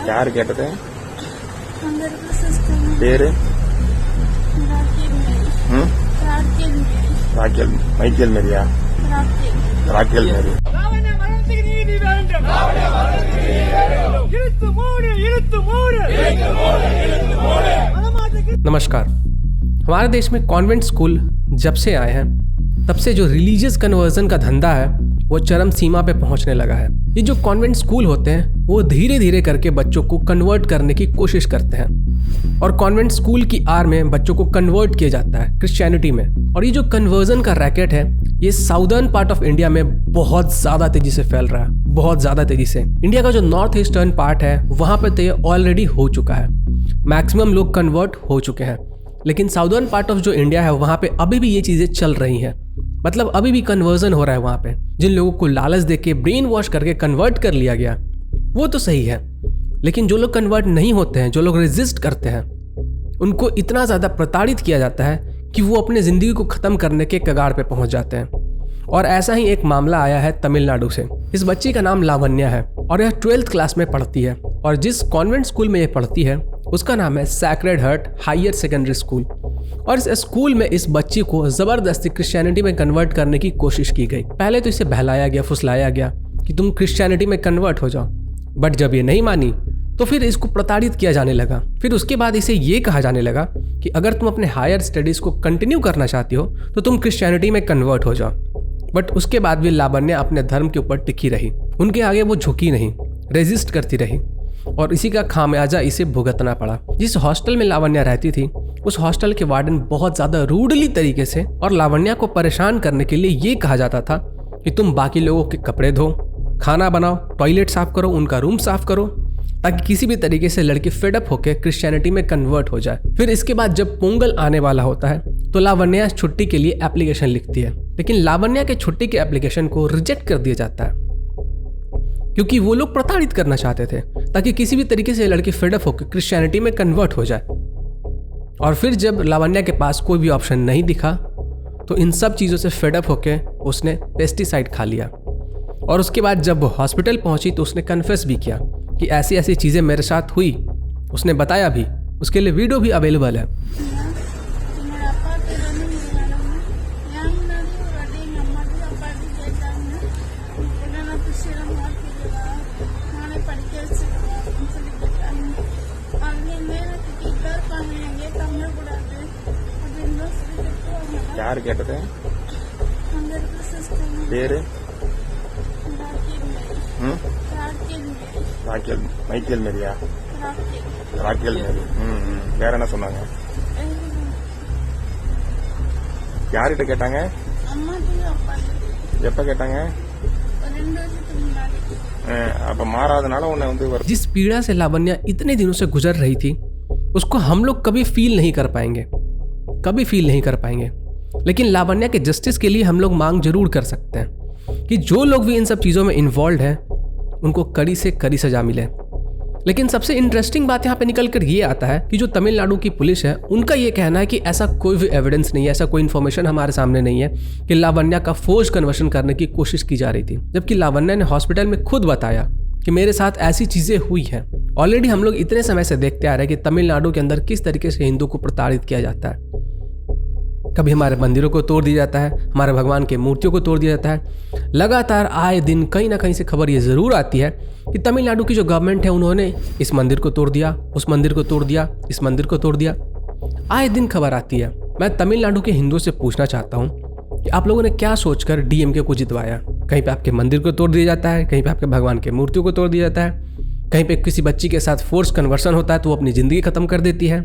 யார் கேட்டது? அங்க இருக்கிற சிஸ்டர் பேரு? Rachel Mary. ராக்கேல் மைக்கேல் மேரியா? Rachel Mary. லாவண்யா மரணத்துக்கு நீதி வேண்டும். இழுத்து மூடு. नमस्कार। हमारे देश में कॉन्वेंट स्कूल जब से आए हैं तब से जो रिलीजियस कन्वर्जन का धंधा है वो चरम सीमा पे पहुंचने लगा है। ये जो कॉन्वेंट स्कूल होते हैं वो धीरे धीरे करके बच्चों को कन्वर्ट करने की कोशिश करते हैं और कॉन्वेंट स्कूल की आड़ में बच्चों को कन्वर्ट किया जाता है क्रिश्चियनिटी में। और ये जो कन्वर्जन का रैकेट है ये साउदर्न पार्ट ऑफ इंडिया में बहुत ज़्यादा तेज़ी से फैल रहा है, बहुत ज़्यादा तेज़ी से। इंडिया का जो नॉर्थ ईस्टर्न पार्ट है वहाँ पर तो ये ऑलरेडी हो चुका है, मैक्सिमम लोग कन्वर्ट हो चुके हैं। लेकिन साउदर्न पार्ट ऑफ जो इंडिया है वहाँ पे अभी भी ये चीज़ें चल रही हैं, मतलब अभी भी कन्वर्जन हो रहा है वहाँ पे। जिन लोगों को लालच दे के ब्रेन वॉश करके कन्वर्ट कर लिया गया वो तो सही है, लेकिन जो लोग कन्वर्ट नहीं होते हैं, जो लोग रेजिस्ट करते हैं, उनको इतना ज़्यादा प्रताड़ित किया जाता है कि वो अपने ज़िंदगी को ख़त्म करने के कगार पे पहुँच जाते हैं। और ऐसा ही एक मामला आया है तमिलनाडु से। इस बच्ची का नाम लावण्या है और यह 12th क्लास में पढ़ती है और जिस कॉन्वेंट स्कूल में यह पढ़ती है उसका नाम है Sacred Heart Higher Secondary School. और इस स्कूल में इस बच्ची को ज़बरदस्ती क्रिश्चियनिटी में कन्वर्ट करने की कोशिश की गई। पहले तो इसे बहलाया गया, फुसलाया गया कि तुम क्रिश्चियनिटी में कन्वर्ट हो जाओ, बट जब ये नहीं मानी तो फिर इसको प्रताड़ित किया जाने लगा। फिर उसके बाद इसे ये कहा जाने लगा कि अगर तुम अपने हायर स्टडीज़ को कंटिन्यू करना चाहती हो तो तुम क्रिश्चियनिटी में कन्वर्ट हो जाओ। बट उसके बाद भी लावण्या अपने धर्म के ऊपर टिकी रही, उनके आगे वो झुकी नहीं, रेजिस्ट करती रही और इसी का खामियाजा इसे भुगतना पड़ा। जिस हॉस्टल में लावण्या रहती थी उस हॉस्टल के वार्डन बहुत ज़्यादा रूडली तरीके से और लावण्या को परेशान करने के लिए ये कहा जाता था कि तुम बाकी लोगों के कपड़े धो, खाना बनाओ, टॉयलेट साफ करो, उनका रूम साफ करो, ताकि किसी भी तरीके से लड़की फेडअप होकर क्रिश्चियनिटी में कन्वर्ट हो जाए। फिर इसके बाद जब पोंगल आने वाला होता है तो लावण्या छुट्टी के लिए एप्लीकेशन लिखती है, लेकिन लावण्या के छुट्टी के एप्लीकेशन को रिजेक्ट कर दिया जाता है क्योंकि वो लोग प्रताड़ित करना चाहते थे ताकि किसी भी तरीके से लड़की फेडअप होकर क्रिश्चियनिटी में कन्वर्ट हो जाए। और फिर जब लावण्या के पास कोई भी ऑप्शन नहीं दिखा तो इन सब चीज़ों से फेडअप होकर उसने पेस्टिसाइड खा लिया। और उसके बाद जब वो हॉस्पिटल पहुंची तो उसने कन्फेस भी किया कि ऐसी ऐसी चीज़ें मेरे साथ हुई। उसने बताया भी, उसके लिए वीडियो भी अवेलेबल है। யார் கேட்டது? பேரு? ராக்கேல் மைக்கேல் மேரியா? Rachel Mary. வேற என்ன சொன்னாங்க? யார்கிட்ட கேட்டாங்க? எப்ப கேட்டாங்க? அப்ப मारादनाला उन्हें उनके जिस पीड़ा से लावण्या इतने दिनों से गुजर रही थी उसको हम लोग कभी फील नहीं कर पाएंगे, कभी फील नहीं कर पाएंगे। लेकिन लावण्या के जस्टिस के लिए हम लोग मांग जरूर कर सकते हैं कि जो लोग भी इन सब चीज़ों में इन्वॉल्व हैं उनको कड़ी से कड़ी सजा मिले। लेकिन सबसे इंटरेस्टिंग बात यहाँ पे निकल कर ये आता है कि जो तमिलनाडु की पुलिस है उनका ये कहना है कि ऐसा कोई भी एविडेंस नहीं है, ऐसा कोई इन्फॉर्मेशन हमारे सामने नहीं है कि लावण्या का फोर्स कन्वर्शन करने की कोशिश की जा रही थी। जबकि लावण्या ने हॉस्पिटल में खुद बताया कि मेरे साथ ऐसी चीज़ें हुई हैं। ऑलरेडी हम लोग इतने समय से देखते आ रहे हैं कि तमिलनाडु के अंदर किस तरीके से हिंदू को प्रताड़ित किया जाता है। कभी हमारे मंदिरों को तोड़ दिया जाता है, हमारे भगवान के मूर्तियों को तोड़ दिया जाता है। लगातार आए दिन कहीं ना कहीं से खबर ये ज़रूर आती है कि तमिलनाडु की जो गवर्नमेंट है उन्होंने इस मंदिर को तोड़ दिया, उस मंदिर को तोड़ दिया, इस मंदिर को तोड़ दिया। आए दिन खबर आती है। मैं तमिलनाडु के हिंदुओं से पूछना चाहता हूँ कि आप लोगों ने क्या सोचकर डीएमके को जितवाया? कहीं पे आपके मंदिर को तोड़ दिया जाता है, कहीं पे आपके भगवान के मूर्तियों को तोड़ दिया जाता है, कहीं पे किसी बच्ची के साथ फोर्स कन्वर्सन होता है तो वो अपनी ज़िंदगी ख़त्म कर देती है।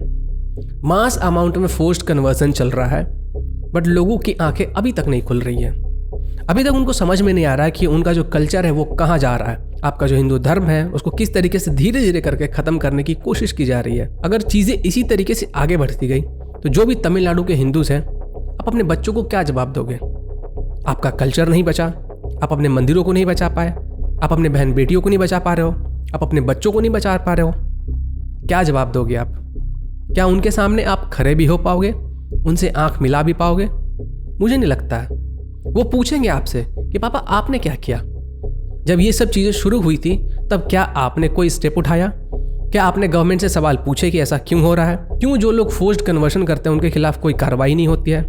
मास अमाउंट में फोर्स्ड कन्वर्सन चल रहा है, बट लोगों की आंखें अभी तक नहीं खुल रही हैं। अभी तक उनको समझ में नहीं आ रहा है कि उनका जो कल्चर है वो कहाँ जा रहा है। आपका जो हिंदू धर्म है उसको किस तरीके से धीरे धीरे करके ख़त्म करने की कोशिश की जा रही है। अगर चीज़ें इसी तरीके से आगे बढ़ती गई तो जो भी तमिलनाडु के हिंदूज हैं, आप अपने बच्चों को क्या जवाब दोगे? आपका कल्चर नहीं बचा, आप अपने मंदिरों को नहीं बचा पाए, आप अपने बहन बेटियों को नहीं बचा पा रहे हो, आप अपने बच्चों को नहीं बचा पा रहे हो, क्या जवाब दोगे आप? क्या उनके सामने आप खड़े भी हो पाओगे? उनसे आंख मिला भी पाओगे? मुझे नहीं लगता है। वो पूछेंगे आपसे कि पापा आपने क्या किया? जब ये सब चीज़ें शुरू हुई थी तब क्या आपने कोई स्टेप उठाया? क्या आपने गवर्नमेंट से सवाल पूछे कि ऐसा क्यों हो रहा है? क्यों जो लोग फोर्स्ड कन्वर्शन करते हैं उनके खिलाफ कोई कार्रवाई नहीं होती है?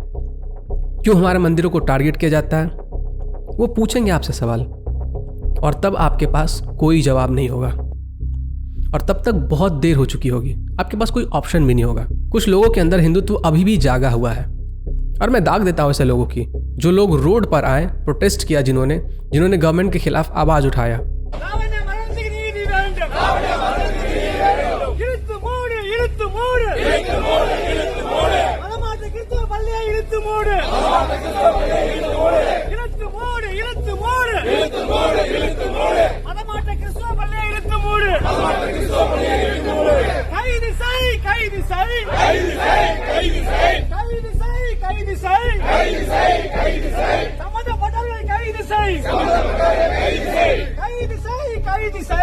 क्यों हमारे मंदिरों को टारगेट किया जाता है? वो पूछेंगे आपसे सवाल और तब आपके पास कोई जवाब नहीं होगा और तब तक बहुत देर हो चुकी होगी। आपके पास कोई ऑप्शन भी नहीं होगा। कुछ लोगों के अंदर हिंदुत्व अभी भी जागा हुआ है और मैं दाग देता हूँ ऐसे लोगों की, जो लोग रोड पर आए, प्रोटेस्ट किया, जिन्होंने गवर्नमेंट के खिलाफ आवाज उठाया। ராவண மரணத்துக்கு நீதி வேண்டும். இழுத்து மூடு, இழுத்து மூடு. மதமாற்ற கிறிஸ்தவ பள்ளியை இழுத்து மூடு. இழுத்து மூடு, இழுத்து மூடு. மதமாற்ற கிறிஸ்தவ பள்ளியை இழுத்து மூடு. கைது செய், கைது செய். கைது செய், கைது செய். கைது செய், கைது செய். கைது செய், கைது செய். சம்மதப்பட்டவர்களை கைது செய். சம்மதப்பட்டவர்களை கைது செய். கைது செய், கைது செய்.